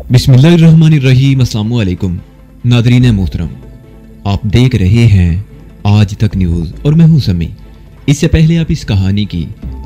बिस्मिल्लाहिर्रहमानिर्रहीम। अस्सलाम वालेकुम नादरीन मोहतरम, आप देख रहे हैं आज तक न्यूज़ और मैं हूं समी। इससे पहले आप इस कहानी की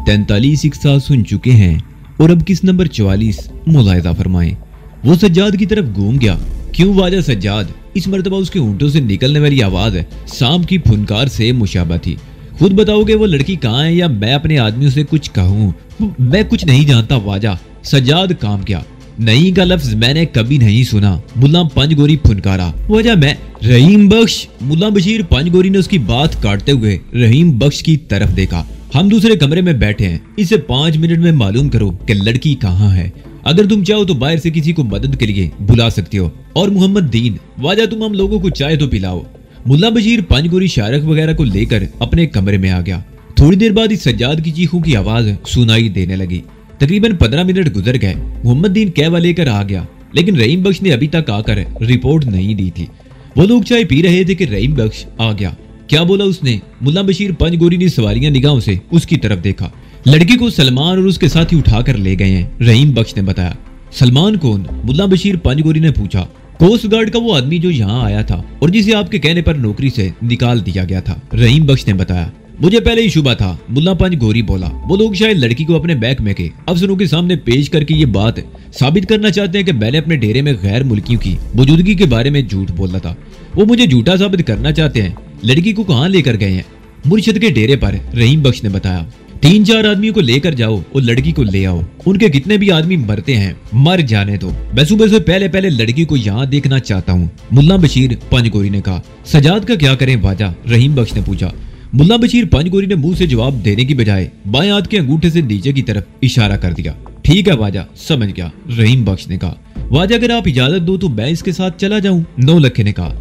43 इकसार सुन चुके हैं और अब किस नंबर 44 मुलाहिजा फरमाएं। वो सज्जाद की तरफ घूम गया। क्यों वाजा सज्जाद? इस मर्तबा उसके ऊँटों से निकलने वाली आवाज़ सांप की फुनकार से मुशाबा थी। खुद बताओगे वो लड़की कहाँ है या मैं अपने आदमियों से कुछ कहूँ? मैं कुछ नहीं जानता वाजा। सज्जाद काम क्या? नहीं का लफ्ज मैंने कभी नहीं सुना। मुल्ला पंजगोरी फुनकारा। वजह मैं रहीम बख्श। मुल्ला बशीर पंजगोरी ने उसकी बात काटते हुए रहीम बख्श की तरफ देखा। हम दूसरे कमरे में बैठे हैं, इसे 5 मिनट में मालूम करो कि लड़की कहाँ है। अगर तुम चाहो तो बाहर से किसी को मदद के लिए बुला सकते हो। और मोहम्मद दीन वाजा, तुम हम लोगों को चाय तो पिलाओ। मुल्ला बशीर पंजगोरी शारक वगैरह को लेकर अपने कमरे में आ गया। थोड़ी देर बाद इस सज्जाद की चीखों की आवाज सुनाई देने लगी। तकरीबन 15 मिनट गुजर गए। मोहम्मद दीन कहवा लेकर आ गया, लेकिन रहीम बख्श ने अभी तक आकर रिपोर्ट नहीं दी थी। वो लोग चाय पी रहे थे कि रहीम बख्श आ गया। क्या बोला उसने? मुल्ला बशीर पंजगोरी ने सवारियां निगाहों से उसकी तरफ देखा। लड़की को सलमान और उसके साथी उठाकर ले गए हैं, रहीम बख्श ने बताया। सलमान कौन? मुल्ला बशीर पंजगोरी ने पूछा। कोस्ट गार्ड का वो आदमी जो यहाँ आया था और जिसे आपके कहने पर नौकरी से निकाल दिया गया था, रहीम बख्श ने बताया। मुझे पहले ही शुबा था, मुल्ला पंजगोरी बोला। वो लोग शायद लड़की को अपने महकमे के अफसरों के सामने पेश करके ये बात साबित करना चाहते हैं कि मैंने अपने डेरे में गैर मुल्कियों की मौजूदगी के बारे में झूठ बोला था। वो मुझे झूठा साबित करना चाहते हैं। लड़की को कहाँ लेकर गए हैं? मुर्शद के डेरे पर, रहीम बख्श ने बताया। 3-4 आदमियों को लेकर जाओ और लड़की को ले आओ। उनके कितने भी आदमी मरते हैं, मर जाने दो। मैं सुबह से पहले लड़की को यहाँ देखना चाहता हूँ, मुल्ला बशीर पंजगोरी ने कहा। सजाद का क्या करें वाजा? रहीम बख्श ने पूछा। मुल्ला बशीर पंजगोरी ने मुंह से जवाब देने की बजाय बाएं हाथ के अंगूठे से नीचे की तरफ इशारा कर दिया। ठीक है वाजा, समझ गया, रहीम बख्श ने कहा। वाजा, अगर आप इजाजत दो तो मैं इसके साथ चला जाऊं, नौलखे ने कहा।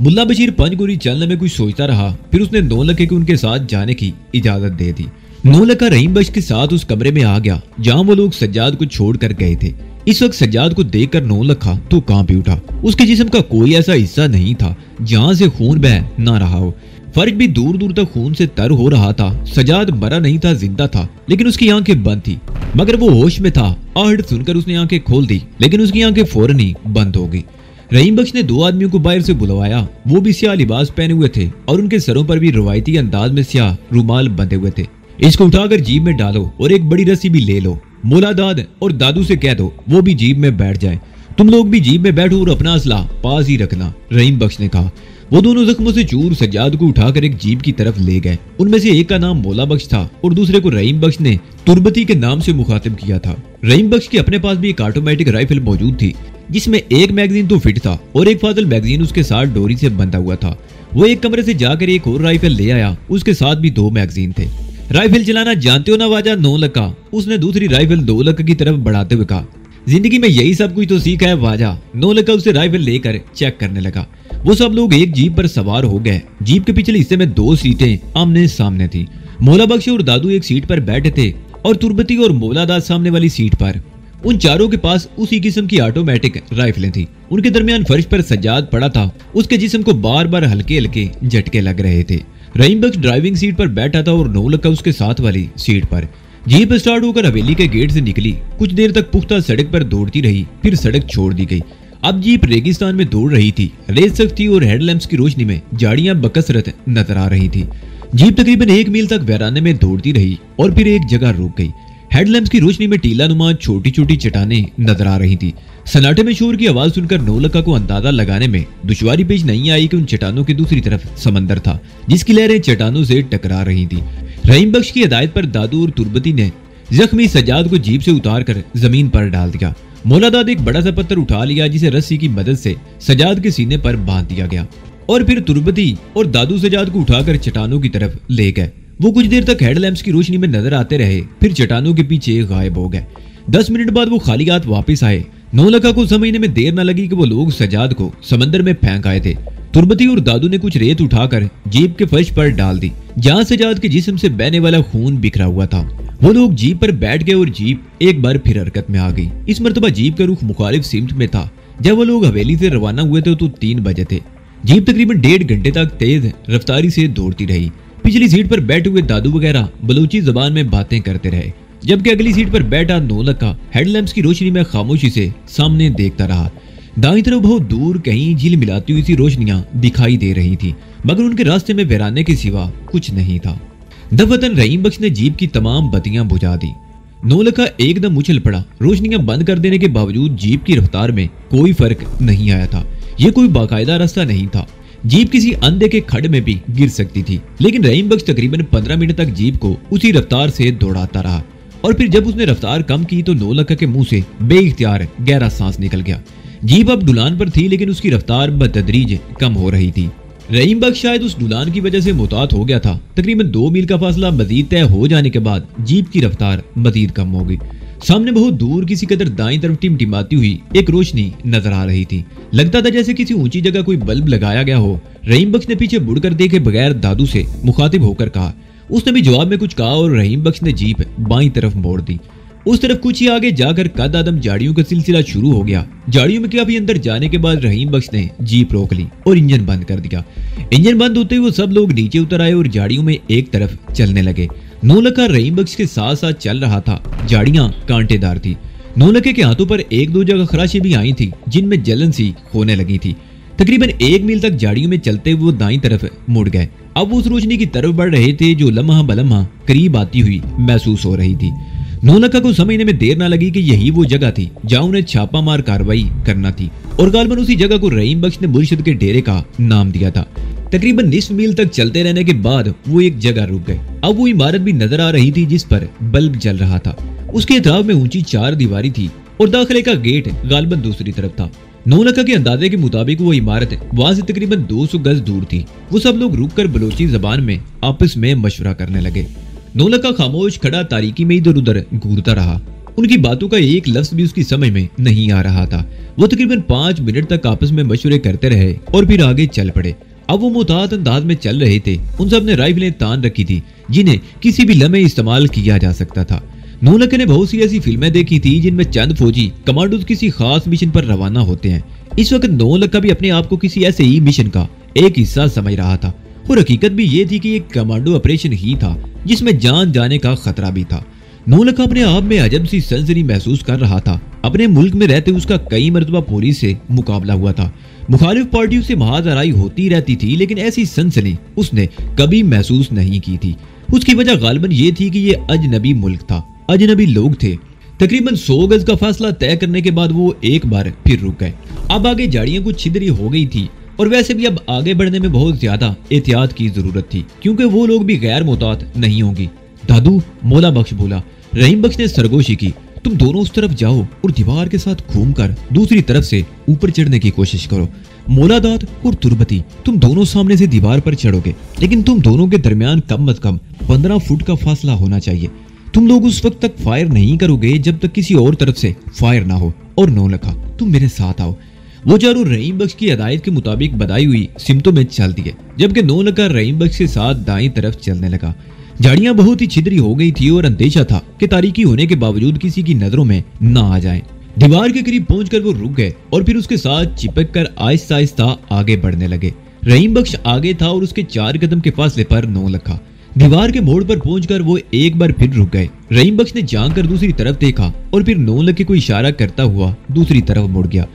मुल्ला बशीर पंजगोरी चलने में कुछ सोचता रहा, फिर उसने नौलखे को उनके साथ जाने की इजाजत दे दी। नौलखा रहीम बख्श के साथ उस कमरे में आ गया जहां वो लोग सज्जाद को छोड़कर गए थे। इस वक्त सज्जाद को देखकर नौलखा तो कांप उठा। उसके जिस्म का कोई ऐसा हिस्सा नहीं था जहां से खून बह ना रहा हो। फर्श भी दूर दूर तक खून से तर हो रहा था। सज्जाद मरा नहीं था, जिंदा था, लेकिन उसकी आंखें बंद थी। मगर वो होश में था। आहट सुनकर उसने आंखें खोल दी, लेकिन उसकी आंखें फौरन ही बंद हो गई। रहीम बख्श ने 2 आदमियों को बाहर से बुलवाया। वो भी स्याह लिबास पहने हुए थे और उनके सरों पर भी रवायती अंदाज में स्याह रुमाल बंधे हुए थे। इसको उठाकर जीप में डालो और एक बड़ी रस्सी भी ले लो। मोला दाद और दादू से कह दो वो भी जीप में बैठ जाए। तुम लोग भी जीप में बैठो और अपना असला पास ही रखना, रहीम बख्श ने कहा। वो दोनों जख्मों से चूर सज्जाद को उठाकर एक जीप की तरफ ले गए। उनमें से एक का नाम मोला बख्श था और दूसरे को रहीम बख्श ने तुर्बती के नाम से मुखातिब किया था। रहीम बख्श के अपने पास भी एक ऑटोमेटिक राइफल मौजूद थी, जिसमें एक मैगजीन तो फिट था और एक फाजल मैगजीन उसके साथ डोरी से बंधा हुआ था। वो एक कमरे से जाकर एक और राइफल ले आया, उसके साथ भी 2 मैगजीन थे। राइफल चलाना जानते हो ना वाजा? नौलखा, उसने दूसरी राइफल नौलखा की तरफ बढ़ाते हुए कहा। जिंदगी में यही सब कुछ तो सीखा है वाजा। नौलखा उसे राइफल लेकर चेक करने लगा। वो सब लोग एक जीप पर सवार हो गए। जीप के पिछले हिस्से में 2 सीटें आमने सामने थी। मोला बख्श और दादू एक सीट पर बैठे थे और तुर्बती और मोला दाद सामने वाली सीट पर। उन चारों के पास उसी किस्म की ऑटोमेटिक राइफलें थी। उनके दरमियान फर्श पर सज्जाद पड़ा था। उसके जिस्म को बार बार हल्के हल्के झटके लग रहे थे। रहीम बख्श ड्राइविंग सीट पर बैठा था और नौलखा उसके साथ वाली सीट पर। जीप स्टार्ट होकर हवेली के गेट से निकली। कुछ देर तक पुख्ता सड़क पर दौड़ती रही, फिर सड़क छोड़ दी गई। अब जीप रेगिस्तान में दौड़ रही थी। रेत सख्त थी और हेडलैम्प्स की रोशनी में झाड़ियां बकसरत नजर आ रही थी। जीप तकरीबन 1 मील तक वीराने में दौड़ती रही और फिर एक जगह रुक गई। हेडलैम्प्स की रोशनी में टीला नुमा छोटी छोटी चट्टानें नजर आ रही थी। सन्नाटे में शोर की आवाज सुनकर नौलखा को अंदाजा लगाने में दुश्वारी पेश नहीं आई कि उन चट्टानों की दूसरी तरफ समंदर था, जिसकी लहरें चट्टानों से टकरा रही थी। रहीम बख्श की हिदायत पर दादू और तुर्बती ने जख्मी सज्जाद को जीप से उतार कर जमीन पर डाल दिया। मोला दाद एक बड़ा सा पत्थर उठा लिया, जिसे रस्सी की मदद से सज्जाद के सीने पर बांध दिया गया और फिर तुर्बती और दादू सज्जाद को उठाकर चट्टानों की तरफ ले गए। वो कुछ देर तक हेडलैम्प्स की रोशनी में नजर आते रहे, फिर चट्टानों के पीछे गायब हो गए। 10 मिनट बाद वो खाली हाथ वापस आए। नौलखा को समझने में देर न लगी कि वो लोग सज्जाद को समंदर में फेंक आए थे। तुर्बती और दादू ने कुछ रेत उठाकर जीप के फर्श पर डाल दी, जहां सज्जाद के जिस्म से बहने वाला खून बिखरा हुआ था। वो लोग जीप पर बैठ गए और जीप एक बार फिर हरकत में आ गई। इस मर्तबा जीप का रुख मुखालिफ सिमत में था। जब वो लोग हवेली से रवाना हुए थे तो 3 बजे थे। जीप तकरीबन 1.5 घंटे तक तेज रफ्तारी से दौड़ती रही। पिछली सीट पर बैठे हुए दादू वगैरह बलूची जबान में बातें करते रहे। जबकि अगली सीट पर बैठा नौलखा हेडलैम्प्स की रोशनी में खामोशी से सामने देखता रहा। दाईं तरफ बहुत दूर कहीं झिलमिलाती हुई सी रोशनियां दिखाई दे रही थी, मगर उनके रास्ते में वीराने के सिवा कुछ नहीं था। दफअतन रहीम बख्श ने जीप की तमाम बत्तियां बुझा दी। नौलखा एकदम उछल पड़ा। रोशनियां बंद कर देने के बावजूद जीप की रफ्तार में कोई फर्क नहीं आया था। ये कोई बाकायदा रास्ता नहीं था। जीप किसी अंधे के खड्ड में भी गिर सकती थी, लेकिन रहीम बख्श तकरीबन 15 मिनट तक जीप को उसी रफ्तार से दौड़ाता रहा और फिर जब उसने रफ्तार कम की तो नौलखा के मुंह से बेइख्तियार गहरा सांस निकल गया। जीप अब ढुलान पर थी, लेकिन उसकी रफ्तार बतदरीज कम हो रही थी। रहीम बख्श शायद उस ढुलान की वजह से मुतात हो गया था। तकरीबन 2 मील का फासला मजीद तय हो जाने के बाद जीप की रफ्तार मजीद कम हो गई। सामने बहुत दूर किसी कदर दाईं तरफ टिमटिमाती हुई एक रोशनी नजर आ रही थी। लगता था जैसे किसी ऊंची जगह कोई बल्ब लगाया गया हो। रहीम बख्श ने पीछे मुड़कर देखे बगैर दादू से मुखातिब होकर कहा। उसने भी जवाब में कुछ कहा और रहीम बख्श ने जीप बाईं तरफ मोड़ दी। उस तरफ कुछ ही आगे जाकर कद आदम झाड़ियों का सिलसिला शुरू हो गया। झाड़ियों में काफी अंदर जाने के बाद रहीम बख्श ने जीप रोक ली और इंजन बंद कर दिया। इंजन बंद होते ही वो सब लोग नीचे उतर आए और झाड़ियों में एक तरफ चलने लगे। नौलखा रहीम बख्श के साथ साथ चल रहा था। झाड़ियां कांटेदार थी। नौलखे के हाथों पर 1-2 जगह खराशें भी आई थी, जिनमें जलन सी होने लगी थी। तकरीबन 1 मील तक झाड़ियों में चलते हुए वो दाईं तरफ मुड़ गए। अब उस रोशनी की तरफ बढ़ रहे थे जो लम्हा बलम्हा करीब आती हुई महसूस हो रही थी। नौलखा को समझने में देर न लगी कि यही वो जगह थी जहां उन्हें छापा मार कार्रवाई करना थी और गालबन उसी जगह को रहीम बख्श ने मुर्शिद के डेरे का नाम दिया था। तकरीबन निस्फ मील तक चलते रहने के बाद वो एक जगह रुक गए। अब वो इमारत भी नजर आ रही थी जिस पर बल्ब जल रहा था। उसके अतराफ में ऊंची 4 दीवारी थी और दाखिले का गेट गालबन दूसरी तरफ था। नौलखा के अंदाजे के मुताबिक वो इमारत वहां से तकरीबन 200 गज दूर थी। वो सब लोग रुककर बलोची जबान में आपस में मशवरा करने लगे। नौलखा खामोश खड़ा तारीकी में इधर उधर घूरता रहा। उनकी बातों का एक लफ्ज भी उसकी समझ में नहीं आ रहा था। वो तकरीबन 5 मिनट तक आपस में मशवरे करते रहे और फिर आगे चल पड़े। अब वो मुताद अंदाज में चल रहे थे। उन सब ने राइफलें तान रखी थी जिन्हें किसी भी लम्हे इस्तेमाल किया जा सकता था। नौलखा ने बहुत सी ऐसी फिल्में देखी थी जिनमें चंद फौजी कमांडोज किसी खास मिशन पर रवाना होते हैं। इस वक्त नौलखा भी अपने आप को किसी ऐसे ही मिशन का एक हिस्सा समझ रहा था और हकीकत भी ये थी कि एक कमांडो ऑपरेशन ही था जिसमें जान जाने का खतरा भी था। नौलखा अपने आप में अजब सी सनसनी महसूस कर रहा था। अपने मुल्क में रहते उसका कई मरतबा पुलिस से मुकाबला हुआ था। मुखालिफ पार्टियों से महाजराई होती रहती थी, लेकिन ऐसी सनसनी उसने कभी महसूस नहीं की थी। उसकी वजह गालिबन ये थी कि ये अजनबी मुल्क था, अजनबी लोग थे। तकरीबन 100 गज का फासला तय करने के बाद वो एक बार फिर रुक गए। अब आगे झाड़ियां कुछ छिद्री हो गई थी और वैसे भी अब आगे बढ़ने में बहुत ज्यादा एहतियात की जरूरत थी, क्योंकि वो लोग भी गैर मोहतात नहीं होंगी। दादू, मौला बख्श बोला। रहीम बख्श ने सरगोशी की। तुम दोनों उस तरफ जाओ और दीवार के साथ घूमकर दूसरी तरफ से ऊपर चढ़ने की कोशिश करो। मौला दाद और तुर्बती, तुम दोनों सामने से दीवार पर चढ़ोगे, लेकिन तुम दोनों के दरमियान कम अज कम 15 फुट का फासला होना चाहिए। तुम लोग उस वक्त तक फायर नहीं करोगे जब तक किसी और तरफ से फायर ना हो। और नौलखा, तुम मेरे साथ आओ। वो चारों रहीम बख्श की हदायत के मुताबिक बधाई हुई सिमतों में चल दिए, जबकि नौलखा रहीम बख्श के साथ दाईं तरफ चलने लगा। झाड़ियां बहुत ही छिद्री हो गई थी और अंदेशा था कि तारीकी होने के बावजूद किसी की नजरों में ना आ जाए। दीवार के करीब पहुंचकर वो रुक गए और फिर उसके साथ चिपक कर आहिस्ता आहिस्ता आगे बढ़ने लगे। रहीम बख्श आगे था और उसके 4 कदम के फासले पर नौलखा। दीवार के मोड़ पर पहुंचकर वो एक बार फिर रुक गए। रहीम बख्श ने झांक कर दूसरी तरफ देखा और फिर नौलखे को इशारा करता हुआ दूसरी तरफ मुड़ गया।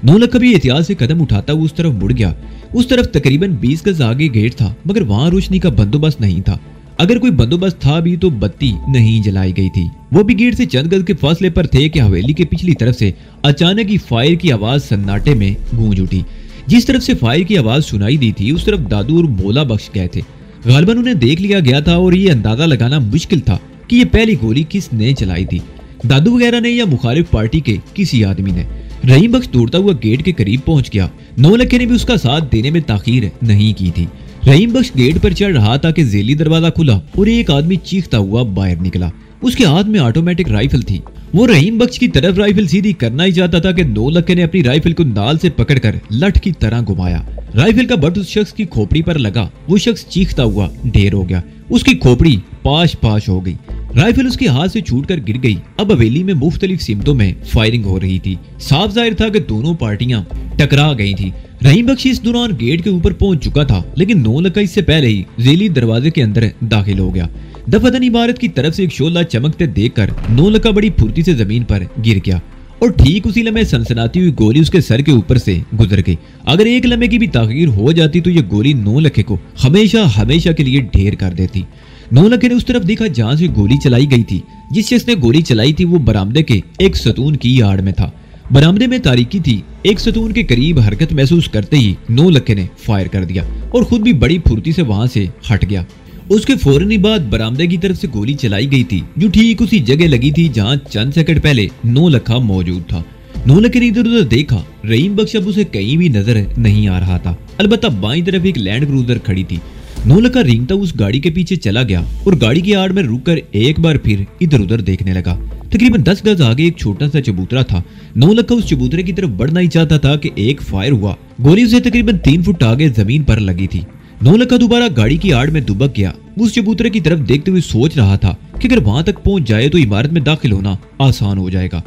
नौलखा भी एहतियात से कदम उठाता हुआ उस तरफ मुड़ गया। उस तरफ तकरीबन 20 गज आगे गेट था, मगर वहां रोशनी का बंदोबस्त नहीं था। अगर कोई बंदोबस्त था भी तो बत्ती नहीं जलाई गई थी। वो भी गेट से चंद गज के फासले पर थे कि हवेली के पिछली तरफ से अचानक ही फायर की आवाज सन्नाटे में गूंज उठी। जिस तरफ से फायर की आवाज सुनाई दी थी उस तरफ दादू और मौला बख्श गए थे। गालिबन उन्हें देख लिया गया था और ये अंदाजा लगाना मुश्किल था कि ये पहली गोली किसने चलाई थी, दादू वगैरह ने या मुखालिफ पार्टी के किसी आदमी ने। रहीम बख्श दौड़ता हुआ गेट के करीब पहुंच गया। नौलखे ने भी उसका साथ देने में ताखीर नहीं की थी। रहीम बख्श गेट पर चढ़ रहा था कि जेली दरवाजा खुला और एक आदमी चीखता हुआ बाहर निकला। उसके हाथ में ऑटोमेटिक राइफल थी। वो रहीम बख्श की तरफ राइफल सीधी करना ही चाहता था कि नौलखे ने अपनी राइफल को नाल से पकड़कर लठ की तरह घुमाया। राइफल का बट उस शख्स की खोपड़ी पर लगा। वो शख्स चीखता हुआ ढेर हो गया। उसकी खोपड़ी पाश पाश हो गई। राइफल उसके हाथ से छूटकर गिर गई। अब हवेली में मुख्तलिफ सिमतों में फायरिंग हो रही थी। साफ जाहिर था कि दोनों पार्टियां टकरा गई थी। रहीम बख्श इस दौरान गेट के ऊपर पहुंच चुका था, लेकिन नौलखा इससे पहले ही जेली दरवाजे के अंदर दाखिल हो गया। दफादन इमारत की तरफ से एक शोला चमकते देखकर नौलखा बड़ी फुर्ती से जमीन पर गिर गया और ठीक उसी लम्हे सनसनाती हुई गोली उसके सर के ऊपर से गुजर गई। अगर एक लम्हे की भी ताखीर हो जाती तो ये गोली नौलखे को हमेशा हमेशा के लिए ढेर कर देती। नौलखे ने उस तरफ देखा जहां से गोली चलाई गई थी। जिस शख्स ने गोली चलाई थी वो बरामदे के एक सतून की आड़ में था। बरामदे में तारीकी थी। एक सतून के करीब हरकत महसूस करते ही नौलखे ने फायर कर दिया और खुद भी बड़ी फुर्ती से वहां से हट गया। उसके फौरन ही बाद बरामदे की तरफ से गोली चलाई गई थी जो ठीक उसी जगह लगी थी जहां चंद सेकंड पहले नौलखा मौजूद था। नौलखे ने इधर उधर देखा, रहीम बख्श अब उसे कहीं भी नजर नहीं आ रहा था। अलबत्ता बाईं तरफ एक लैंड क्रूजर खड़ी थी। नौलखा रेंगता उस गाड़ी के पीछे चला गया और गाड़ी की आड़ में रुककर एक बार फिर इधर उधर देखने लगा। तकरीबन 10 गज आगे एक छोटा सा चबूतरा था। नौलखा उस चबूतरे की तरफ बढ़ना ही चाहता था कि एक फायर हुआ। गोली उसे तकरीबन 3 फुट आगे जमीन पर लगी थी। नौलखा दोबारा गाड़ी की आड़ में दुबक गया। उस चबूतरे की तरफ देखते हुए सोच रहा था कि अगर वहां तक पहुंच जाए तो इमारत में दाखिल होना आसान हो जाएगा।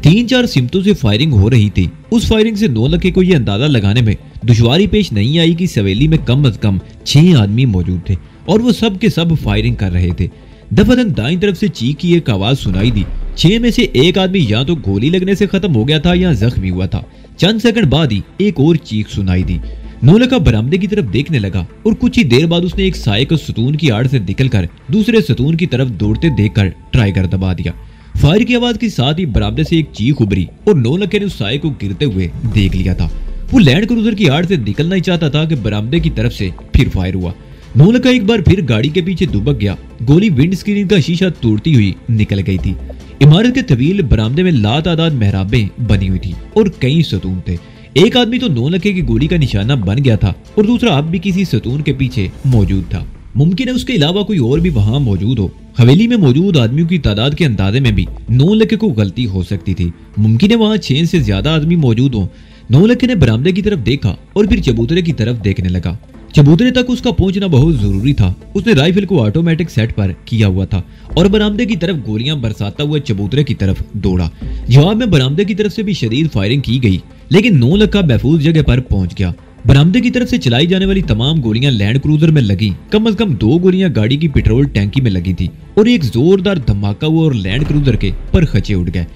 3-4 सिमतों से फायरिंग हो रही थी। उस फायरिंग से नौलखे को यह अंदाजा लगाने में दुश्वारी पेश नहीं आई कि सवेली में कम से कम 6 आदमी मौजूद थे और वो सब के सब फायरिंग कर रहे थे। दफादन दाईं तरफ से चीख की एक आवाज सुनाई दी। 6 में से एक आदमी या तो गोली लगने से खत्म हो गया था या जख्मी हुआ था। चंद सेकंड बाद ही एक और चीख सुनाई दी। नौलखा बरामदे की तरफ देखने लगा और कुछ ही देर बाद उसने एक साये को सतून की आड़ से निकलकर दूसरे सतून की तरफ दौड़ते देखकर ट्राइगर दबा दिया। फायर की आवाज के साथ ही बरामदे से एक चीख उभरी और नौलखे ने उस साये को गिरते हुए देख लिया था। वो लैंड क्रूजर की आड़ से निकलना ही चाहता था कि बरामदे की तरफ से फिर फायर हुआ। नौलखा एक बार फिर गाड़ी के पीछे दुबक गया। गोली विंड स्क्रीन का शीशा तोड़ती हुई निकल गई थी। इमारत के तवील बरामदे में लातादाद मेहराबें बनी हुई थी और कई सतून थे। एक आदमी तो नौलखे की गोली का निशाना बन गया था और दूसरा अब भी किसी सतून के पीछे मौजूद था। मुमकिन है उसके अलावा कोई और भी वहां मौजूद हो। हवेली में मौजूद आदमियों की तादाद के अंदाजे में भी नौलखे को गलती हो सकती थी। मुमकिन है वहां 6 से ज्यादा आदमी मौजूद हो। नौलखे ने बरामदे की तरफ देखा और फिर चबूतरे की तरफ देखने लगा। चबूतरे तक उसका पहुंचना बहुत जरूरी था। उसने राइफल को ऑटोमेटिक सेट पर किया हुआ था और बरामदे की तरफ गोलियां बरसाता हुआ चबूतरे की तरफ दौड़ा। जवाब में बरामदे की तरफ से भी शदीद फायरिंग की गई लेकिन नौलखा महफूज जगह पर पहुंच गया। बरामदे की तरफ से चलाई जाने वाली तमाम गोलियां लैंड क्रूजर में लगी। कम से कम 2 गोलियां गाड़ी की पेट्रोल टैंकी में लगी थी और एक जोरदार धमाका हुआ और लैंड क्रूजर के पर खचे उड़ गए।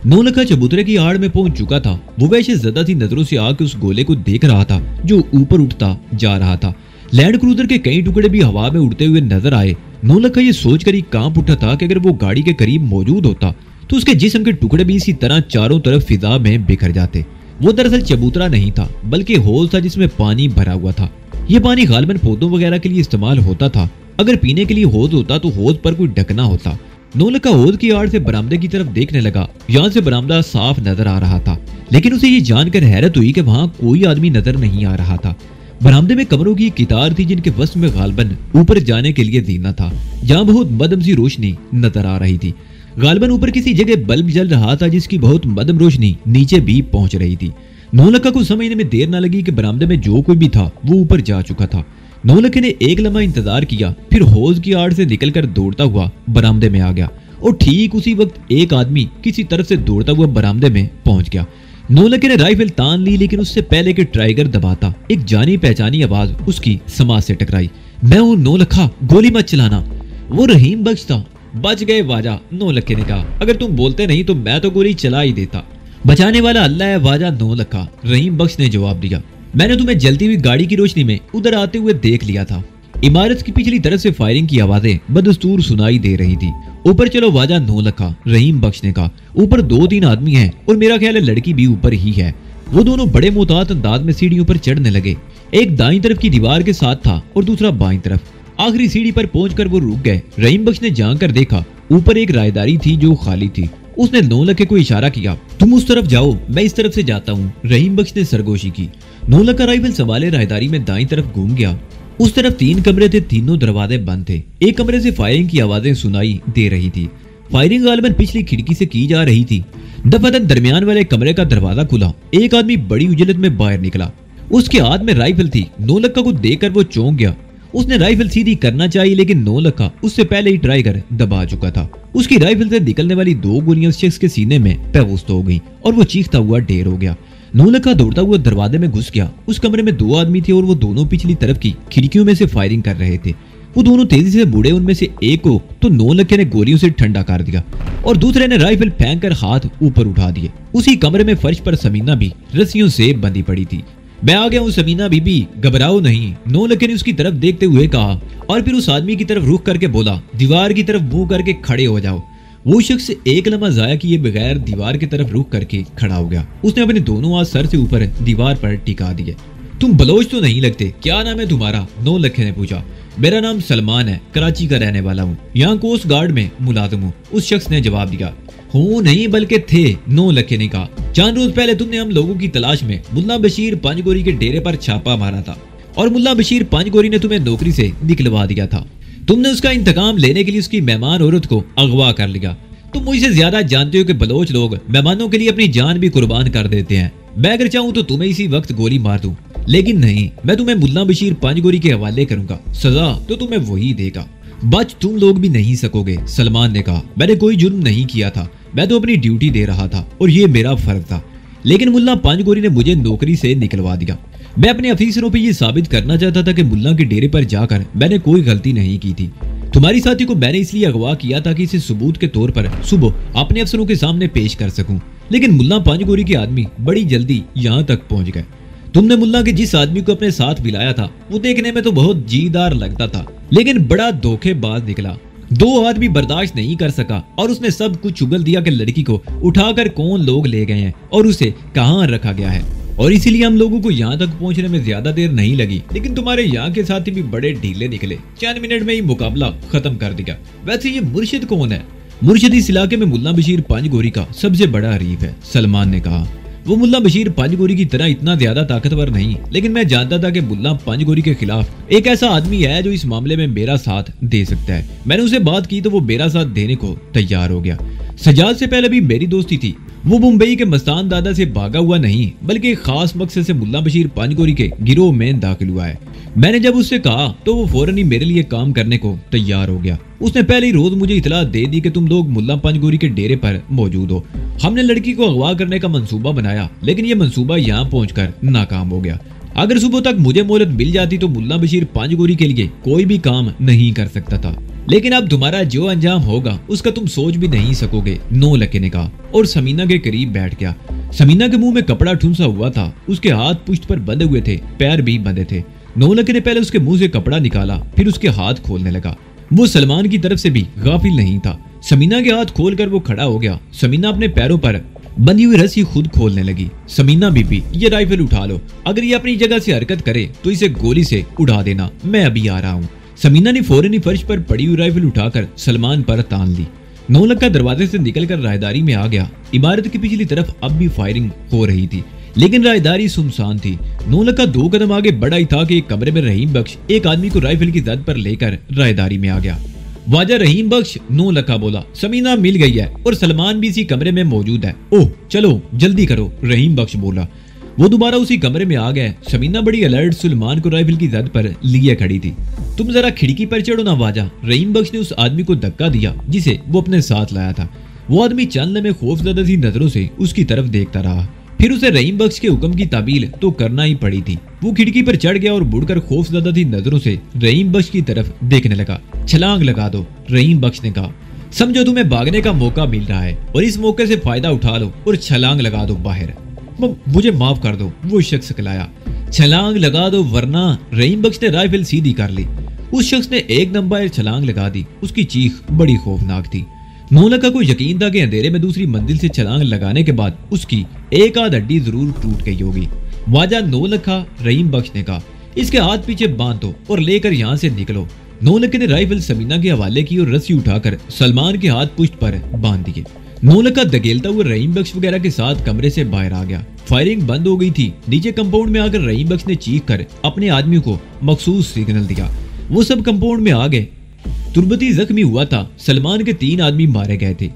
नौलखा चबूतरे की आड़ में पहुंच चुका था। वो वैसे ज्यादा सी नजरों से आके उस गोले को देख रहा था जो ऊपर उठता जा रहा था। लैंड क्रूजर के कई टुकड़े भी हवा में उड़ते हुए नजर आए। नौलखा ये सोचकर ही कांप उठा था कि अगर वो गाड़ी के करीब मौजूद होता तो उसके जिस्म के टुकड़े भी इसी तरह चारों तरफ फिजा में बिखर जाते। वो दरअसल चबूतरा नहीं था बल्कि होल था जिसमें पानी भरा हुआ था। ये पानी गालिबन पौधों वगैरह के लिए इस्तेमाल होता था। अगर पीने के लिए हौज होता तो हौज पर कोई ढकना होता। नौलखा हौज की आड़ से बरामदे की तरफ देखने लगा। यहाँ से बरामदा साफ नजर आ रहा था लेकिन उसे ये जानकर हैरत हुई कि वहाँ कोई आदमी नजर नहीं आ रहा था। बरामदे में कमरों की कितार थी जिनके वस्त में गालिबन ऊपर जाने के लिए जीना था। जहाँ बहुत मदम सी रोशनी नजर आ रही थी। गालिबन ऊपर किसी जगह बल्ब जल रहा था जिसकी बहुत मदम रोशनी नीचे भी पहुंच रही थी। नौलखा को समझने में देर न लगी कि बरामदे में जो कोई भी था वो ऊपर जा चुका था। नौलखे ने एक लम्हा इंतजार किया फिर हौज की आड़ से निकलकर दौड़ता हुआ बरामदे में आ गया और ठीक उसी वक्त एक आदमी किसी तरफ से दौड़ता हुआ बरामदे में पहुंच गया। नौलखे ने राइफल तान ली लेकिन उससे पहले कि ट्राइगर दबाता एक जानी पहचानी आवाज उसकी समाज से टकराई। मैं हूं नौलखा, गोली मत चलाना। वो रहीम बख्श था। बच गए वाजा, नौलखे ने कहा। अगर तुम बोलते नहीं तो मैं तो गोली चला ही देता। बचाने वाला अल्लाह है वाजा, नौलखा, रहीम बख्श ने जवाब दिया। मैंने तुम्हें जलती हुई गाड़ी की रोशनी में उधर आते हुए देख लिया था। इमारत की पिछली तरफ से फायरिंग की आवाजें बदस्तूर सुनाई दे रही थी। ऊपर चलो वाजा, नौलखा, रहीम बख्श ने कहा। ऊपर 2-3 आदमी हैं और मेरा ख्याल है लड़की भी ऊपर ही है। वो दोनों बड़े मोहतात अंदाज में सीढ़ियों पर चढ़ने लगे। एक दाईं तरफ की दीवार के साथ था और दूसरा बाईं तरफ। आखिरी सीढ़ी पर पहुंचकर वो रुक गए। रहीम बख्श ने जांच कर देखा, ऊपर एक रायदारी थी जो खाली थी। उसने नौलखे को इशारा किया, तुम उस तरफ जाओ, मैं इस तरफ से जाता हूँ। रहीम बख्श ने सरगोशी की। नौलखा राइफल संभाले रायदारी में दाईं तरफ घूम गया। उस तरफ 3 कमरे थे, तीनों दरवाजे बंद थे। एक कमरे से फायरिंग की आवाजें सुनाई दे रही थी। फायरिंग गालिबन पिछली खिड़की से की जा रही थी। दफादन दरमियान वाले कमरे का दरवाजा खुला। एक आदमी बड़ी उजलत में बाहर निकला। उसके हाथ में राइफल थी। नौलखा को देखकर वो चौंक गया। उसने राइफल सीधी करना चाहिए लेकिन नौलखा उससे पहले ही ट्राइगर दबा चुका था। उसकी राइफल से निकलने वाली 2 गोलियां उस शख्स के सीने में पेवस्त हो गईं और वो चीखता हुआ ढेर हो गया। नौलखा दौड़ता हुआ दरवाजे में घुस गया। उस कमरे में 2 आदमी थे और वो दोनों पिछली तरफ की खिड़कियों में से फायरिंग कर रहे थे। वो दोनों तेजी से बूढ़े, उनमें से एक को तो नौलखे ने गोलियों से ठंडा कर दिया और दूसरे ने राइफल फेंक कर हाथ ऊपर उठा दिए। उसी कमरे में फर्श पर समीना भी रस्सियों से बंधी पड़ी थी। मैं आ गया हूँ समीना बीबी, घबराओ नहीं, नौलखे ने उसकी तरफ देखते हुए कहा और फिर उस आदमी की तरफ रुख करके बोला, दीवार की तरफ मुंह करके खड़े हो जाओ। वो शख्स एक लम्हा जाया किए बगैर दीवार की तरफ रुख करके खड़ा हो गया। उसने अपने दोनों हाथ सर से ऊपर दीवार पर टिका दिए। तुम बलोच तो नहीं लगते, क्या नाम है तुम्हारा? नौलखे ने पूछा। मेरा नाम सलमान है, कराची का रहने वाला हूँ, यहाँ कोस्ट गार्ड में मुलाजिम हूँ, उस शख्स ने जवाब दिया। हूँ नहीं बल्कि थे, नौलखे ने कहा। चंद रोज पहले तुमने हम लोगों की तलाश में मुल्ला बशीर पंजगोरी के डेरे पर छापा मारा था और मुल्ला बशीर पंजगोरी ने तुम्हें नौकरी से निकलवा दिया था। तुमने उसका इंतकाम लेने के लिए उसकी मेहमान औरत को अगवा कर लिया। तुम मुझसे ज्यादा जानते हो कि बलोच लोग मेहमानों के लिए अपनी जान भी कुर्बान कर देते हैं। मैं अगर चाहूँ तो तुम्हें इसी वक्त गोली मार दूं, लेकिन नहीं, मैं तुम्हें मुल्ला बशीर पंजगोरी के हवाले करूंगा। सजा तो तुम्हें वही देगा, बच तुम लोग भी नहीं सकोगे। सलमान ने कहा, मैंने कोई जुर्म नहीं किया था, मैं तो अपनी ड्यूटी दे रहा था और ये मेरा फर्ज था, लेकिन मुल्ला पंजगोरी ने मुझे नौकरी से निकलवा दिया। मैं अपने अफीसरों पे ये साबित करना चाहता था कि मुल्ला के डेरे पर जाकर मैंने कोई गलती नहीं की थी। तुम्हारी साथी को मैंने इसलिए अगवा किया था कि इसे सबूत के तौर पर सुबह अपने अफसरों के सामने पेश कर सकूं, लेकिन मुल्ला पंजगोरी के आदमी बड़ी जल्दी यहाँ तक पहुँच गए। तुमने मुल्ला के जिस आदमी को अपने साथ मिलाया था वो देखने में तो बहुत जीदार लगता था, लेकिन बड़ा धोखेबाज निकला। दो आदमी बर्दाश्त नहीं कर सका और उसने सब कुछ उगल दिया कि लड़की को उठाकर कौन लोग ले गए हैं और उसे कहाँ रखा गया है, और इसीलिए हम लोगों को यहाँ तक पहुँचने में ज्यादा देर नहीं लगी। लेकिन तुम्हारे यहाँ के साथी भी बड़े ढीले निकले, चंद मिनट में ही मुकाबला खत्म कर दिया। वैसे ये मुर्शिद कौन है? मुर्शिद इस इलाके में मुल्ला बशीर पंजगोरी का सबसे बड़ा हरीफ है, सलमान ने कहा। वो मुल्ला बशीर पंजगोरी की तरह इतना ज्यादा ताकतवर नहीं, लेकिन मैं जानता था कि मुल्ला पंजगोरी के खिलाफ एक ऐसा आदमी है जो इस मामले में मेरा साथ दे सकता है। मैंने उसे बात की तो वो मेरा साथ देने को तैयार हो गया। सजाद से पहले भी मेरी दोस्ती थी। वो मुंबई के मस्तान दादा से भागा हुआ नहीं, बल्कि एक खास मकसद से मुल्ला बशीर पंजगोरी के गिरोह में दाखिल हुआ है। मैंने जब उससे कहा तो वो फौरन ही मेरे लिए काम करने को तैयार हो गया। उसने पहले ही रोज मुझे इतला दे दी कि तुम लोग मुल्ला पंजगोरी के डेरे पर मौजूद हो। हमने लड़की को अगवा करने का मंसूबा बनाया, लेकिन ये मंसूबा यहाँ पहुंचकर नाकाम हो गया। अगर सुबह तक मुझे मोहलत मिल जाती तो मुल्ला बशीर पंजगोरी के लिए कोई भी काम नहीं कर सकता था, लेकिन अब तुम्हारा जो अंजाम होगा उसका तुम सोच भी नहीं सकोगे, नौलखे ने कहा और समीना के करीब बैठ गया। समीना के मुंह में कपड़ा ठुंसा हुआ था, उसके हाथ पुश्त पर बंधे हुए थे, पैर भी बंधे थे। नौलखे ने पहले उसके मुंह से कपड़ा निकाला, फिर उसके हाथ खोलने लगा। वो सलमान की तरफ से भी गाफिल नहीं था। समीना के हाथ खोलकर वो खड़ा हो गया। समीना अपने पैरों पर बंधी हुई रस्सी खुद खोलने लगी। समीना बीबी, ये राइफल उठा लो, अगर ये अपनी जगह से हरकत करे तो इसे गोली से उड़ा देना, मैं अभी आ रहा हूँ। समीना ने फौरन ही फर्श पर पड़ी हुई राइफल उठाकर सलमान पर तान ली। नौलखा दरवाजे से निकलकर राहदारी में आ गया। इमारत की पिछली तरफ अब भी फायरिंग हो रही थी, लेकिन राहदारी सुनसान थी। नौलखा 2 कदम आगे बढ़ा ही था कि एक कमरे में रहीम बख्श एक आदमी को राइफल की जद पर लेकर राहदारी में आ गया। वाजा रहीम बख्श, नौलखा बोला। समीना मिल गई है और सलमान भी इसी कमरे में मौजूद है। ओह चलो जल्दी करो, रहीम बख्श बोला। वो दोबारा उसी कमरे में आ गए। समीना बड़ी अलर्ट सलमान को राइफल की जद पर लिए खड़ी थी। तुम जरा खिड़की पर चढ़ो ना वाजा, रहीम बख्श ने उस आदमी को धक्का दिया जिसे वो अपने साथ लाया था। वो आदमी चंद लम्हे खौफजदा सी नजरों से उसकी तरफ देखता रहा, फिर उसे रहीम बख्श के हुक्म की ताबील तो करना ही पड़ी थी। वो खिड़की पर चढ़ गया और मुड़कर खौफजदा सी नजरों से रहीम बख्श की तरफ देखने लगा। छलांग लगा दो, रहीम बख्श ने कहा। समझो तुम्हें भागने का मौका मिल रहा है और इस मौके से फायदा उठा लो और छलांग लगा दो बाहर। मुझे माफ कर दो, वो शख्स कहलाया। छलांग लगा दो वरना। रहीम बख्श ने राइफल सीधी कर ली। उस शख्स ने एक नंबर छलांग लगा दी। उसकी चीख बड़ी खौफनाक थी। नौलखा को यकीन था कि अंधेरे में दूसरी मंजिल से छलांग लगाने के बाद उसकी एक आध हड्डी जरूर टूट गई होगी। वाजा, नौलखा, रहीम बख्श ने कहा, इसके हाथ पीछे बांध दो और लेकर यहाँ से निकलो। नौलखे ने राइफल समीना के हवाले की और रस्सी उठाकर सलमान के हाथ पुश्त पर बांध दिए। नौलखा धकेलता हुआ रहीम बख्श वगैरह के साथ कमरे से बाहर आ गया। फायरिंग बंद हो गई थी। नीचे कंपाउंड में आकर रहीम बख्श ने चीख कर अपने आदमी को मखसूस सिग्नल दिया। वो सब कंपाउंड में आ गए। तुर्बती जख्मी हुआ था। सलमान के 3 आदमी मारे गए थे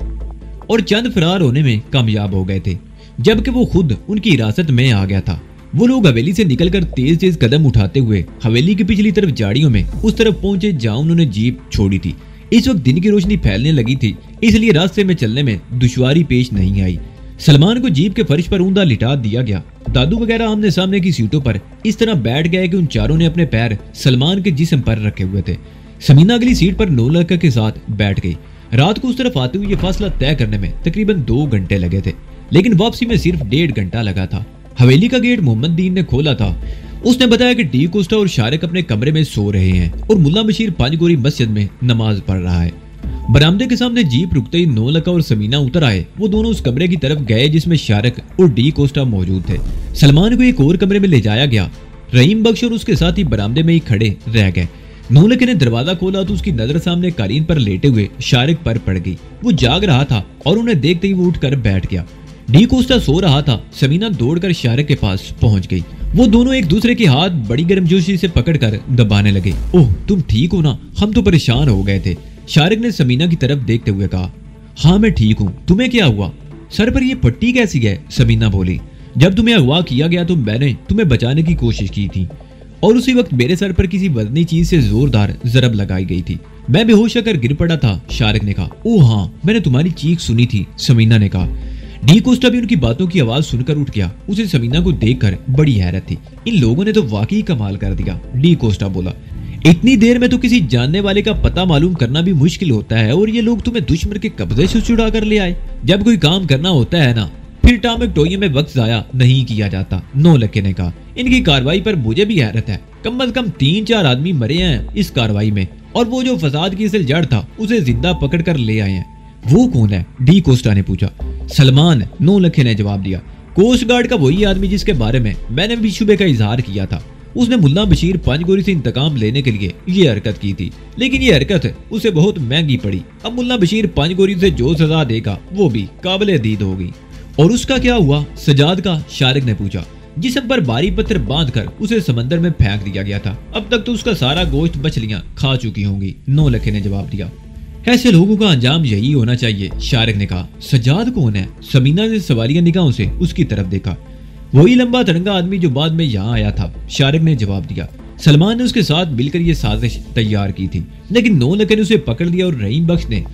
और चंद फरार होने में कामयाब हो गए थे, जबकि वो खुद उनकी हिरासत में आ गया था। वो लोग हवेली से निकलकर तेज तेज कदम उठाते हुए हवेली की पिछली तरफ झाड़ियों में उस तरफ पहुंचे जहां उन्होंने जीप छोड़ी थी। इस वक्त दिन की रोशनी फैलने लगी थी, इसलिए रास्ते में चलने में दुश्वारी पेश नहीं आई। सलमान को जीप के फर्श पर ऊंधा लिटा दिया गया। दादू वगैरह आमने सामने की सीटों पर इस तरह बैठ गए कि उन चारों ने अपने पैर सलमान के जिस्म पर रखे हुए थे। समीना अगली सीट पर नौलखा के साथ बैठ गई। रात को उस तरफ आते हुए ये फासला तय करने में तकरीबन 2 घंटे लगे थे, लेकिन वापसी में सिर्फ 1.5 घंटा लगा था। हवेली का गेट मोहम्मद दीन ने खोला था। उसने बताया कि डी कोस्टा और शारिक अपने कमरे में सो रहे हैं और मुल्ला बशीर पंजगोरी मस्जिद में नमाज पढ़ रहा है। बरामदे के सामने जीप रुकते ही नौलखा और समीना उतर आए। वो दोनों उस कमरे की तरफ गए जिसमें शारिक और डी कोस्टा मौजूद थे। सलमान को एक और कमरे में ले जाया गया। रहीम बख्श और उसके साथ ही बरामदे में ही खड़े रह गए। नौलखा ने दरवाजा खोला तो उसकी नजर सामने कालीन पर लेटे हुए शारिक पर पड़ गई। वो जाग रहा था और उन्हें देखते ही वो उठकर बैठ गया। डी कोस्टा सो रहा था। समीना दौड़कर शारिक के पास पहुंच गई। वो दोनों एक दूसरे के हाथ बड़ी गर्मजोशी से पकड़कर दबाने लगे। ओह, तुम ठीक हो ना? हम तो परेशान हो गए थे। शारिक ने समीना की तरफ देखते हुए कहा। हाँ, मैं ठीक हूँ। तुम्हें क्या हुआ? सर पर ये पट्टी कैसी है? समीना बोली। जब तुम्हें अगवा किया गया तो मैंने तुम्हें बचाने की कोशिश की थी और उसी वक्त मेरे सर पर किसी वजनी चीज से जोरदार जरब लगाई गई थी। मैं बेहोश होकर गिर पड़ा था। शारिक ने कहा। ओह हाँ, मैंने तुम्हारी चीख सुनी थी। समीना ने कहा। डी कोस्टा भी उनकी बातों की आवाज सुनकर उठ गया। उसे समीना को देखकर बड़ी हैरत थी। इन लोगों ने तो वाकई कमाल कर दिया। डी कोस्टा बोला। इतनी देर में तो किसी जानने वाले का पता मालूम करना भी मुश्किल होता है और ये लोग तुम्हें दुश्मन के कब्जे से छुड़ा कर ले आए। जब कोई काम करना होता है ना, फिर टामक टोये में वक्त जाया नहीं किया जाता। नौलखा ने कहा। इनकी कार्रवाई पर मुझे भी हैरत है। कम से कम 3-4 आदमी मरे हैं इस कार्रवाई में और वो जो फसाद की असल जड़ था उसे जिंदा पकड़ कर ले आए हैं। वो कौन है? डी कोस्टा ने पूछा। सलमान, नौलखा ने जवाब दिया। कोस्ट गार्ड का वही आदमी जिसके बारे में मैंने भी शुबे का इजहार किया था। उसने मुल्ला बशीर पंजगोरी से इंतकाम लेने के लिए ये हरकत की थी, लेकिन ये हरकत उसे बहुत महंगी पड़ी। अब मुल्ला बशीर पंजगोरी से जो सजा देगा वो भी काबिल दीद होगी। और उसका क्या हुआ? सजाद का? शारिक ने पूछा। जिसम पर भारी पत्थर बांधकर उसे समंदर में फेंक दिया गया था। अब तक तो उसका सारा गोश्त मछलियां खा चुकी होंगी। नौलखा ने जवाब दिया। ऐसे लोगों का अंजाम यही होना चाहिए। शारिक ने कहा। सजाद कौन है? समीना ने सवालिया निगाहों से उसकी तरफ देखा। वही लंबा तिरंगा आदमी जो बाद में यहाँ आया था। शारिक ने जवाब दिया। सलमान ने उसके साथ मिलकर यह साजिश तैयार की थी, लेकिन नौलखा ने उसे पकड़ लिया और रहीम बख्श ने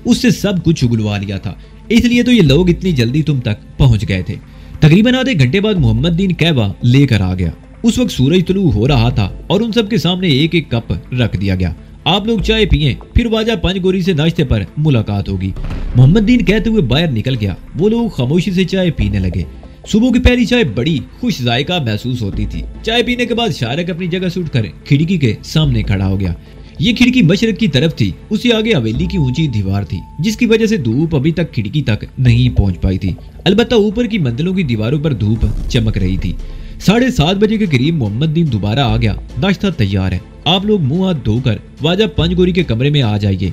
उससे सब कुछ उगलवा लिया था। इसलिए तो ये लोग इतनी जल्दी तुम तक पहुंच गए थे। तकरीबन आधे घंटे बाद मोहम्मद दीन कहवा लेकर आ गया। उस वक्त सूरज तुलू हो रहा था और उन सब के सामने एक एक कप रख दिया गया। आप लोग चाय पिए, फिर वाजा पंजगोरी से नाश्ते पर मुलाकात होगी। मोहम्मद दीन कहते हुए बाहर निकल गया। वो लोग खामोशी से चाय पीने लगे। सुबह की पहली चाय बड़ी खुश जायका महसूस होती थी। चाय पीने के बाद शारिक अपनी जगह से उठकर खिड़की के सामने खड़ा हो गया। ये खिड़की मशरक की तरफ थी। उससे आगे हवेली की ऊंची दीवार थी, जिसकी वजह से धूप अभी तक खिड़की तक नहीं पहुंच पाई थी। अलबत्ता ऊपर की मंजिलों की दीवारों पर धूप चमक रही थी। 7:30 बजे के करीब मोहम्मद दीन दोबारा आ गया। नाश्ता तैयार है, आप लोग मुंह हाथ धोकर वाजा पंजगोरी के कमरे में आ जाइए।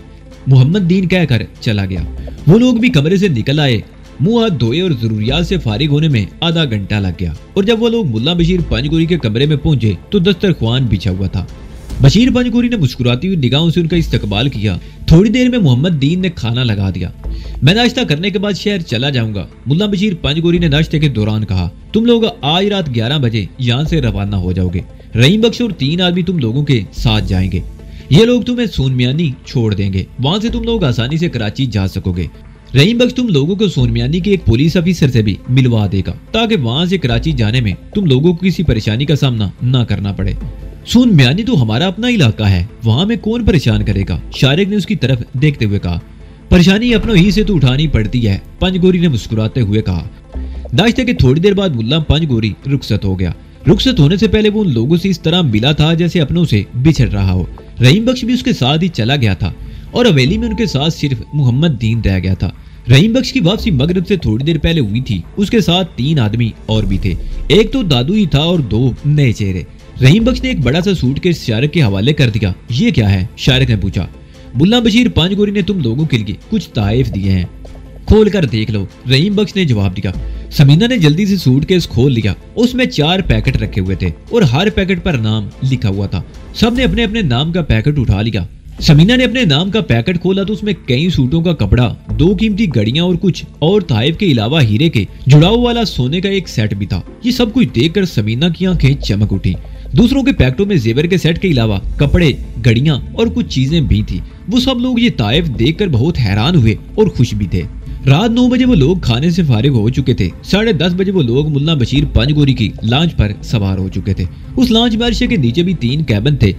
मोहम्मद दीन कहकर चला गया। वो लोग भी कमरे से निकल आए। मुंह हाथ धोए और जरूरियात से फारिग होने में आधा घंटा लग गया और जब वो लोग मुल्ला बशीर पंजगोरी के कमरे में पहुंचे तो दस्तरख्वान बिछा हुआ था। बशीर पंजगोरी ने मुस्कुराती हुई निगाहों से उनका इस्तकबाल किया। थोड़ी देर में मोहम्मद दीन ने खाना लगा दिया। मैं नाश्ता करने के बाद शहर चला जाऊंगा। मुल्ला बशीर पंजगोरी ने नाश्ते के दौरान कहा। तुम लोग आज रात 11 बजे यहाँ से रवाना हो जाओगे। रहीम बख्श और 3 आदमी तुम लोगों के साथ जाएंगे। ये लोग तुम्हें सोनमियानी छोड़ देंगे। वहां से तुम लोग आसानी से कराची जा सकोगे। रहीम बख्श तुम लोगों को सोनमियानी के एक पुलिस ऑफिसर से भी मिलवा देगा ताकि वहां से कराची जाने में तुम लोगों को किसी परेशानी का सामना न करना पड़े। सोनमियानी तो हमारा अपना इलाका है, वहां में कौन परेशान करेगा? शारिक ने उसकी तरफ देखते हुए कहा। परेशानी अपनों ही से तो उठानी पड़ती है, पंजगोरी ने मुस्कुराते हुए कहा। नाश्ते के थोड़ी देर बाद मुल्ला पंजगोरी रुखसत हो गया। रुखसत होने से पहले वो उन लोगों से इस तरह मिला था जैसे अपनों से बिछड़ रहा हो। रहीम बख्श भी उसके साथ ही चला गया था और हवेली में उनके साथ सिर्फ मोहम्मद दीन रह गया था। रहीम बख्श की वापसी मगरिब से थोड़ी देर पहले हुई थी। उसके साथ 3 आदमी और भी थे। एक तो दादू ही था और 2 नए चेहरे। रहीम बख्श ने एक बड़ा सा सूटकेस शारिक के हवाले कर दिया। ये क्या है? शारिक ने पूछा। मुल्ला बशीर पंजगोरी ने तुम लोगों के लिए कुछ ताइफ दिए हैं, खोल कर देख लो। रहीम बख्श ने जवाब दिया। समीना ने जल्दी से सूटकेस खोल लिया। उसमें 4 पैकेट रखे हुए थे और हर पैकेट पर नाम लिखा हुआ था। सबने अपने अपने नाम का पैकेट उठा लिया। समीना ने अपने नाम का पैकेट खोला तो उसमें कई सूटों का कपड़ा, 2 कीमती घड़ियां और कुछ और ताइफ के अलावा हीरे के जुड़ाव वाला सोने का एक सेट भी था। ये सब कुछ देखकर समीना की आंखें चमक उठी। दूसरों के पैकेटों में जेवर के सेट के अलावा कपड़े, घड़ियां और कुछ चीजें भी थी। वो सब लोग ये ताइफ देखकर बहुत हैरान हुए और खुश भी थे। रात 9 बजे वो लोग खाने से फारिग हो चुके थे। 10:30 बजे वो लोग मुल्ला बशीर पंजगोरी की लॉन्च पर सवार हो चुके थे। उस लॉन्च में अर्शे के नीचे भी 3 कैबिन थे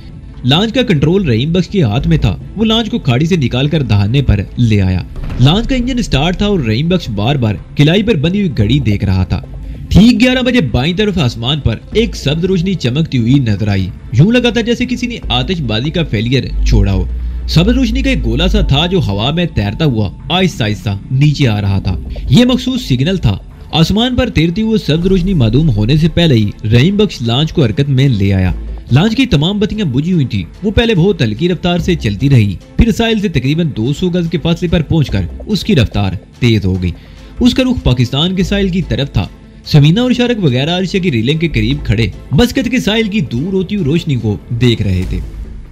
लॉन्च का कंट्रोल रहीम बख्श के हाथ में था। वो लॉन्च को खाड़ी से निकालकर दहाने पर ले आया। लॉन्च का इंजन स्टार्ट था और रहीम बख्श बार बार किलाई पर बंधी हुई घड़ी देख रहा था। ठीक 11 बजे बाईं तरफ आसमान पर एक सब्ज रोशनी चमकती हुई नजर आई। यूं लगा था जैसे किसी ने आतिशबाजी का फेलियर छोड़ा हो। सब्ज रोशनी का एक गोला सा था जो हवा में तैरता हुआ आहिस्ता आहिस्ता नीचे आ रहा था। ये मखसूस सिग्नल था। आसमान पर तैरती हुई सब्ज रोशनी मालूम होने से पहले ही रहीम बख्श लॉन्च को हरकत में ले आया। लॉन्च की तमाम बत्तियां बुझी हुई थी। वो पहले बहुत हल्की रफ्तार से चलती रही, फिर साहिल से तकरीबन 200 गज के फासले पर पहुंचकर उसकी रफ्तार तेज हो गई। उसका रुख पाकिस्तान के साहिल की तरफ था। समीना और शारक वगैरह अर्शा की रेलिंग के करीब खड़े मस्कत के साहिल की दूर होती हुई रोशनी को देख रहे थे।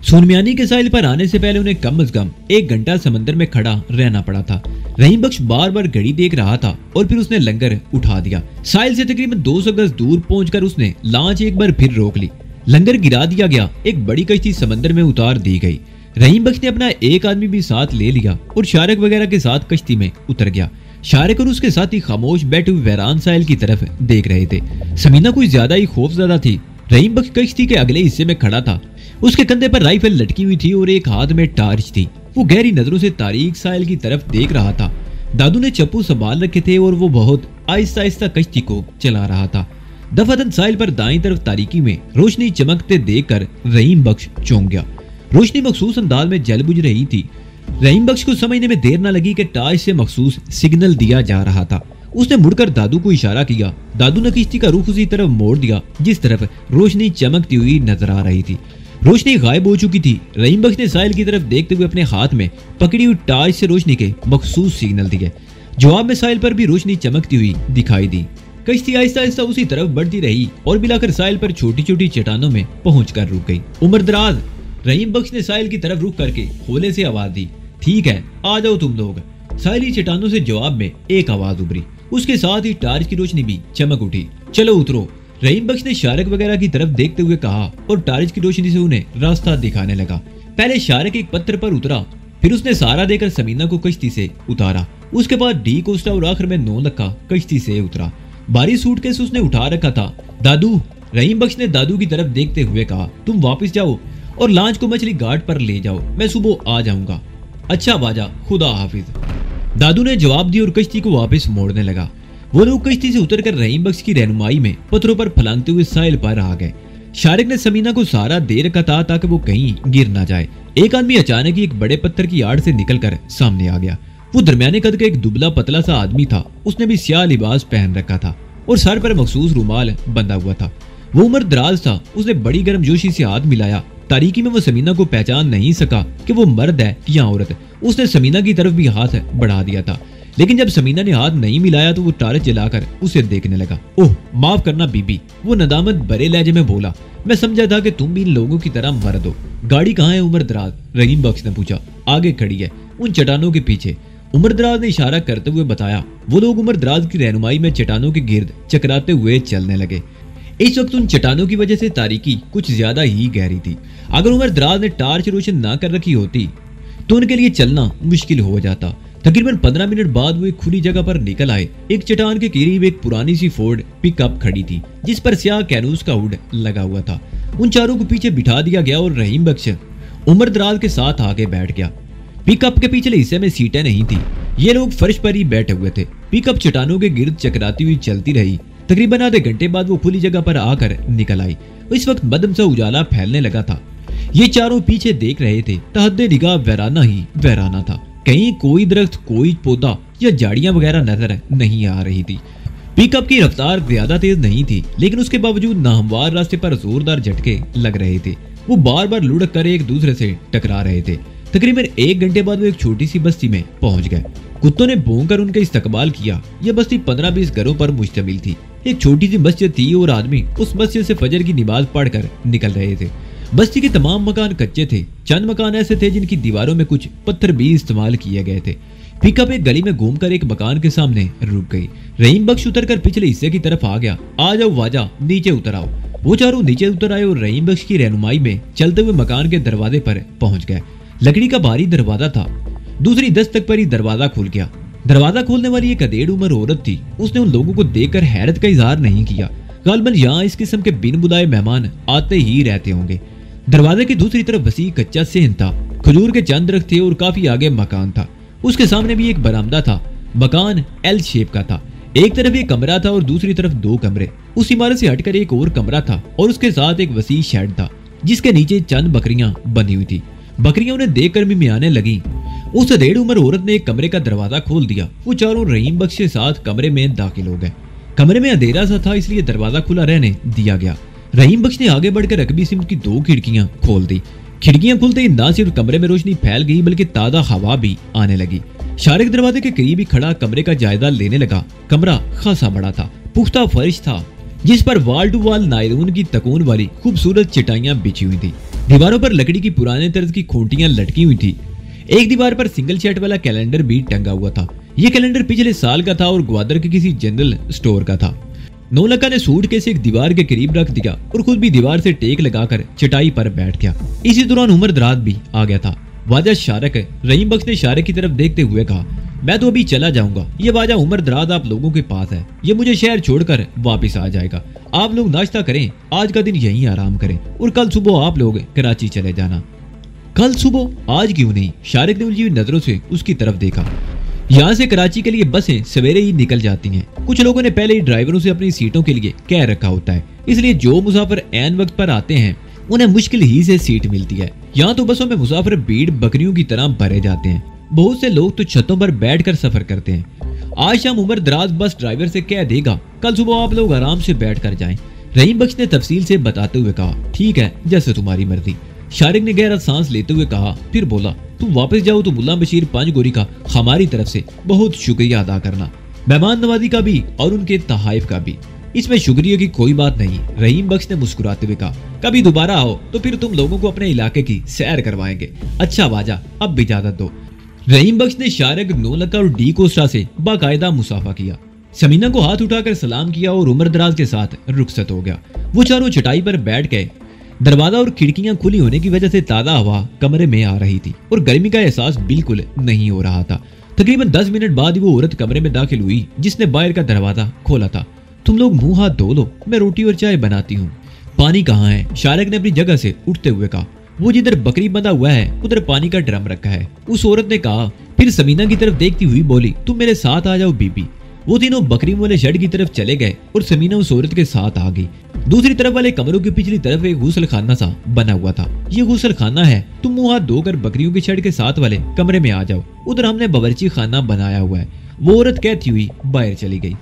सुनमियानी के साहिल पर आने से पहले उन्हें कम से कम 1 घंटा समंदर में खड़ा रहना पड़ा था। रहीम बख्श बार बार घड़ी देख रहा था और फिर उसने लंगर उठा दिया। साहिल से तकरीबन 200 गज दूर पहुंचकर उसने लॉन्च एक बार फिर रोक ली। लंगर गिरा दिया गया। एक बड़ी कश्ती समंदर में उतार दी गई। रहीम बख्श ने अपना एक आदमी भी साथ ले लिया और शारक वगैरह के साथ कश्ती में उतर गया। शारक और उसके साथी खामोश बैठे हुए वैरान साहिल की तरफ देख रहे थे। समीना कुछ ज्यादा ही खौफजदा थी। रहीम बख्श कश्ती के अगले हिस्से में खड़ा था। उसके कंधे पर राइफल लटकी हुई थी और एक हाथ में टार्च थी। वो गहरी नजरों से तारीक साहिल की तरफ देख रहा था। दादू ने चप्पू संभाल रखे थे और वो बहुत आहिस्ता आहिस्ता कश्ती को चला रहा था। दफादन साहिल पर दाईं तरफ तारीकी में रोशनी चमकते देखकर रहीम बख्श चौंक गया। रोशनी मखसूस अंदाज में जल बुझ रही थी। रहीम बख्श को समझने में देर न लगी कि टार्च से मखसूस सिग्नल दिया जा रहा था। उसने मुड़कर दादू को इशारा किया। दादू ने किश्ती का रुख उसी तरफ मोड़ दिया जिस तरफ रोशनी चमकती हुई नजर आ रही थी। रोशनी गायब हो चुकी थी। रहीम बख्श ने साहिल की तरफ देखते हुए अपने हाथ में पकड़ी हुई टार्च से रोशनी के मखसूस सिग्नल दिए। जवाब में साहिल पर भी रोशनी चमकती हुई दिखाई दी। कश्ती आहिस्ता आहिस्ता उसी तरफ बढ़ती रही और मिलाकर साहिल पर छोटी छोटी चट्टानों में पहुंचकर रुक गई। उम्र दराज, रहीम बख्श ने साहिल की तरफ रुक करके खोले से आवाज दी। ठीक है, आ जाओ तुम लोग। साहिल चट्टानों से जवाब में एक आवाज उभरी। उसके साथ ही टार्च की रोशनी भी चमक उठी। चलो उतरो, रहीम बख्श ने शारक वगैरह की तरफ देखते हुए कहा और टार्च की रोशनी से उन्हें रास्ता दिखाने लगा। पहले शारक एक पत्थर पर उतरा, फिर उसने सहारा देकर समीना को कश्ती से उतारा। उसके बाद डी कोस्टा और आखिर में नौलखा कश्ती से उतरा। भारी सूटकेस उसने उठा रखा था। दादू, रहीम बख्श ने दादू की तरफ देखते हुए कहा, तुम वापस जाओ और लॉन्च को मछली घाट पर ले जाओ। मैं सुबह आ जाऊंगा। अच्छा बाजा, खुदा हाफिज। दादू ने जवाब दिया और कश्ती को वापस मोड़ने लगा। वो लोग कश्ती से उतरकर रहीम बख्श की रहनुमाई में पत्थरों पर फलांगते हुए साहिल पर आ गए। शारिक ने समीना को सहारा दे रखा था ताकि वो कहीं गिर ना जाए। एक आदमी अचानक ही एक बड़े पत्थर की आड़ से निकलकर सामने आ गया। वो दरमियाने कद का एक दुबला पतला सा आदमी था। उसने भी स्याह लिबास पहन रखा था और सर पर मखसूस रुमाल बंधा हुआ था। वो उम्र दराज था। उसने बड़ी गर्मजोशी से हाथ मिलाया। तारीकी में वो समीना को पहचान नहीं सका कि वो मर्द है या औरत। उसने समीना की तरफ भी हाथ बढ़ा दिया था, लेकिन जब समीना ने हाथ नहीं मिलाया तो वो टार्च जलाकर उसे देखने लगा। ओह माफ करना बीबी, वो नदामत भरे लहजे में बोला। मैं समझा था कि तुम भी इन लोगों की तरह मर्द हो। गाड़ी कहाँ है उम्र दराज? रहीम बख्श ने पूछा। आगे खड़ी है, उन चट्टानों के पीछे। उम्र दराज ने इशारा करते हुए बताया। वो लोग उम्र दराज की रहनुमाई में चट्टानों के गिर्द चकराते हुए चलने लगे। इस वक्त उन चट्टानों की वजह से तारीकी कुछ ज्यादा ही गहरी थी। अगर उमर दराज ने टार्च रोशन ना कर रखी होती तो उनके लिए चलना मुश्किल हो जाता। तकरीबन 15 मिनट बाद वो एक खुली जगह पर निकल आए। एक चट्टान के करीब एक पुरानी सी फोर्ड पिकअप खड़ी थी जिस पर स्याह कैनूस का हुड लगा हुआ था। उन चारों को पीछे बिठा दिया गया और रहीम बख्श उमर दराज के साथ आगे बैठ गया। पिकअप के पिछले हिस्से में सीटें नहीं थी। ये लोग फर्श पर ही बैठे हुए थे। पिकअप चट्टानों के गिर्द चकराती हुई चलती रही। तकरीबन आधे घंटे बाद वो खुली जगह पर आकर निकल आई। इस वक्त मदम सा उजाला फैलने लगा था। ये चारों पीछे देख रहे थे। तहद्दे निगाह वैराना ही वैराना था। कहीं कोई दरख्त, कोई पौधा या झाड़ियां वगैरह नजर नहीं आ रही थी। पिकअप की रफ्तार ज्यादा तेज नहीं थी, लेकिन उसके बावजूद नाहमवार रास्ते पर जोरदार झटके लग रहे थे। वो बार बार लुढ़क कर एक दूसरे से टकरा रहे थे। तकरीबन 1 घंटे बाद वो एक छोटी सी बस्ती में पहुंच गए। कुत्तों ने भौंक कर उनका इस्तकबाल किया। यह बस्ती 15-20 घरों पर मुश्तमिल थी। एक छोटी सी मस्जिद थी और आदमी उस मस्जिद से फजर की नमाज पढ़कर निकल रहे थे। बस्ती के तमाम मकान कच्चे थे। चंद मकान ऐसे थे जिनकी दीवारों में कुछ पत्थर भी इस्तेमाल किए गए थे। पिकअप एक गली में घूमकर एक मकान के सामने रुक गई। रहीम बख्श उतरकर पिछले हिस्से की तरफ आ गया। आ जाओ वाजा, नीचे उतर आओ। वो चारों नीचे उतर आए और रहीम बख्श की रहनुमाई में चलते हुए मकान के दरवाजे पर पहुंच गए। लकड़ी का भारी दरवाजा था। दूसरी दस्तक पर ही दरवाजा खुल गया। दरवाजा खोलने वाली एक अधेड़ उम्र औरत थी। उसने उन लोगों को देखकर हैरत का इजहार नहीं किया। गालबन यहाँ इस किस्म के बिन बुलाए मेहमान आते ही रहते होंगे। दरवाजे की दूसरी तरफ वसी कच्चा सेहन था, खजूर के चंद दरख्त थे और काफी आगे मकान था। उसके सामने भी एक बरामदा था। मकान एल शेप का था। एक तरफ एक कमरा था और दूसरी तरफ 2 कमरे। उस इमारत से हटकर एक और कमरा था और उसके साथ एक वसी शेड था जिसके नीचे चंद बकरियां बंधी हुई थी। बकरियां उन्हें देखकर मिमियाने लगी। उस अधेड़ उम्र औरत ने एक कमरे का दरवाजा खोल दिया। वो चारों रहीम बख्श के साथ कमरे में दाखिल हो गए। कमरे में अंधेरा सा था, इसलिए दरवाजा खुला रहने दिया गया। रहीम बख्श ने आगे बढ़कर रकबी सिम की 2 खिड़कियां खोल दी। खिड़कियां खुलते ही न सिर्फ कमरे में रोशनी फैल गई बल्कि ताजा हवा भी आने लगी। शारिक दरवाजे के करीब ही खड़ा कमरे का जायजा लेने लगा। कमरा खासा बड़ा था, पुख्ता फर्श था जिस पर वाल टू वाल नायलॉन की तकून वाली खूबसूरत चटाइयां बिछी हुई थी। दीवारों पर लकड़ी की पुराने तर्ज की खूंटियां लटकी हुई थी। एक दीवार पर सिंगल शेट वाला कैलेंडर भी टंगा हुआ था। यह कैलेंडर पिछले साल का था और ग्वादर के किसी जनरल स्टोर का था। नौलखा ने सूटकेस एक दीवार के करीब रख दिया और खुद भी दीवार से टेक लगाकर चटाई पर बैठ गया। इसी दौरान उमर दराज भी आ गया था। वाजा शारक है। रहीम बख्श ने शारक की तरफ देखते हुए कहा, मैं तो अभी चला जाऊंगा। ये वाजा उमर दराज आप लोगों के पास है। ये मुझे शहर छोड़कर वापस आ जाएगा। आप लोग नाश्ता करें, आज का दिन यहीं आराम करें और कल सुबह आप लोग कराची चले जाना। कल सुबह? आज क्यों नहीं? शारिक ने उलझी हुई नजरों से उसकी तरफ देखा। यहाँ से कराची के लिए बसें सवेरे ही निकल जाती हैं। कुछ लोगों ने पहले ही ड्राइवरों से अपनी सीटों के लिए कह रखा होता है, इसलिए जो मुसाफिर ऐन वक्त पर आते हैं उन्हें मुश्किल ही से सीट मिलती है। यहाँ तो बसों में मुसाफिर भीड़ बकरियों की तरह भरे जाते हैं। बहुत से लोग तो छतों पर बैठकर सफर करते हैं। आज शाम उमर दराज बस ड्राइवर से कह देगा, कल सुबह आप लोग आराम से बैठ कर जाएं। रहीम बख्श ने तफसील से बताते हुए कहा, ठीक है, जैसे तुम्हारी मर्जी। शारिक ने गहरा सांस लेते हुए कहा, फिर बोला, तुम वापस जाओ तो मुल्ला बशीर पांच गोरी का हमारी तरफ से बहुत शुक्रिया अदा करना, मेहमान नवाजी का भी और उनके तहाइफ का भी। इसमें शुक्रिया की कोई बात नहीं। रहीम बख्श ने मुस्कुराते हुए कहा, कभी दोबारा आओ तो फिर तुम लोगों को अपने इलाके की सैर करवाएंगे। अच्छा वाजा, अब भी इजाजत दो। रहीम बख्श ने शारिक, नौलखा और डी कोस्टा से बाकायदा मुसाफा किया। समीना को हाथ उठाकर सलाम किया और उमर दराज के साथ रुखसत हो गया। वो चारों चटाई पर बैठ गए। दरवाजा और खिड़कियां खुली होने की वजह से ताजा हवा कमरे में आ रही थी और गर्मी का एहसास बिल्कुल नहीं हो रहा था। तकरीबन 10 मिनट बाद ही वो औरत कमरे में दाखिल हुई जिसने बाहर का दरवाजा खोला था। तुम लोग मुंह हाथ धो लो, मैं रोटी और चाय बनाती हूँ। पानी कहाँ है? शारिक ने अपनी जगह से उठते हुए कहा। वो जिधर बकरी बंधा हुआ है उधर पानी का ड्रम रखा है, उस औरत ने कहा। फिर समीना की तरफ देखती हुई बोली, तुम मेरे साथ आ जाओ बीबी। वो तीनों बकरी वाले शेड की तरफ चले गए और समीना उस औरत के साथ आ गई। दूसरी तरफ वाले कमरों की पिछली तरफ एक गुसल खाना सा बना हुआ था। ये गुसल खाना है, तुम मुंह हाथ धोकर बकरियों के शेड के साथ वाले कमरे में आ जाओ, उधर हमने बावर्ची खाना बनाया हुआ है। वो औरत कहती हुई बाहर चली गई।